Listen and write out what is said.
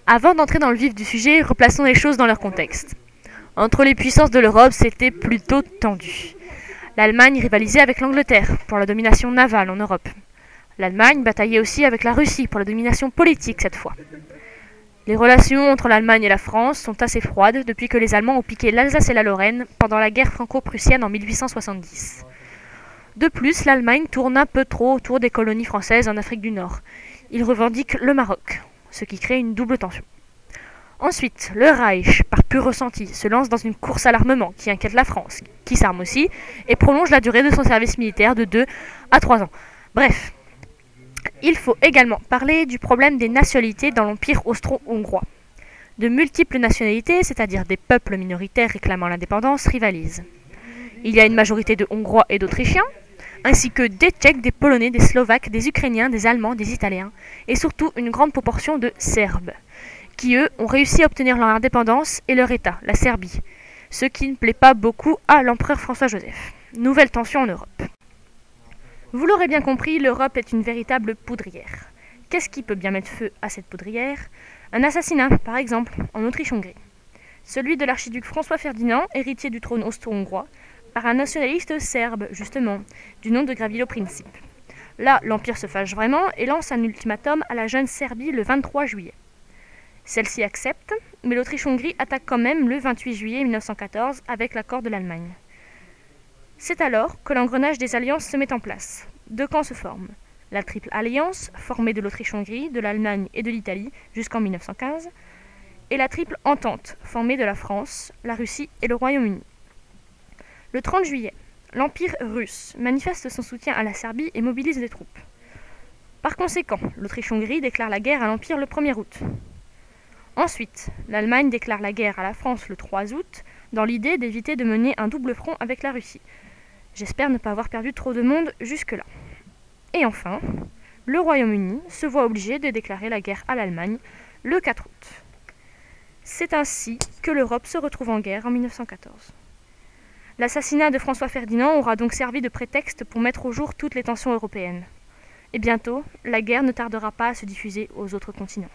Avant d'entrer dans le vif du sujet, replaçons les choses dans leur contexte. Entre les puissances de l'Europe, c'était plutôt tendu. L'Allemagne rivalisait avec l'Angleterre pour la domination navale en Europe. L'Allemagne bataillait aussi avec la Russie pour la domination politique cette fois. Les relations entre l'Allemagne et la France sont assez froides depuis que les Allemands ont piqué l'Alsace et la Lorraine pendant la guerre franco-prussienne en 1870. De plus, l'Allemagne tourne un peu trop autour des colonies françaises en Afrique du Nord. Ils revendiquent le Maroc, ce qui crée une double tension. Ensuite, le Reich, par pur ressenti, se lance dans une course à l'armement qui inquiète la France, qui s'arme aussi, et prolonge la durée de son service militaire de 2 à 3 ans. Bref, il faut également parler du problème des nationalités dans l'Empire austro-hongrois. De multiples nationalités, c'est-à-dire des peuples minoritaires réclamant l'indépendance, rivalisent. Il y a une majorité de Hongrois et d'Autrichiens, ainsi que des Tchèques, des Polonais, des Slovaques, des Ukrainiens, des Allemands, des Italiens, et surtout une grande proportion de Serbes, qui eux ont réussi à obtenir leur indépendance et leur État, la Serbie, ce qui ne plaît pas beaucoup à l'empereur François-Joseph. Nouvelle tension en Europe. Vous l'aurez bien compris, l'Europe est une véritable poudrière. Qu'est-ce qui peut bien mettre feu à cette poudrière? Un assassinat, par exemple, en Autriche-Hongrie. Celui de l'archiduc François-Ferdinand, héritier du trône austro-hongrois, par un nationaliste serbe, justement, du nom de Gavrilo Princip. Là, l'Empire se fâche vraiment et lance un ultimatum à la jeune Serbie le 23 juillet. Celle-ci accepte, mais l'Autriche-Hongrie attaque quand même le 28 juillet 1914 avec l'accord de l'Allemagne. C'est alors que l'engrenage des alliances se met en place. Deux camps se forment. La Triple Alliance, formée de l'Autriche-Hongrie, de l'Allemagne et de l'Italie jusqu'en 1915, et la Triple Entente, formée de la France, la Russie et le Royaume-Uni. Le 30 juillet, l'Empire russe manifeste son soutien à la Serbie et mobilise des troupes. Par conséquent, l'Autriche-Hongrie déclare la guerre à l'Empire le 1er août. Ensuite, l'Allemagne déclare la guerre à la France le 3 août, dans l'idée d'éviter de mener un double front avec la Russie. J'espère ne pas avoir perdu trop de monde jusque-là. Et enfin, le Royaume-Uni se voit obligé de déclarer la guerre à l'Allemagne le 4 août. C'est ainsi que l'Europe se retrouve en guerre en 1914. L'assassinat de François Ferdinand aura donc servi de prétexte pour mettre au jour toutes les tensions européennes. Et bientôt, la guerre ne tardera pas à se diffuser aux autres continents.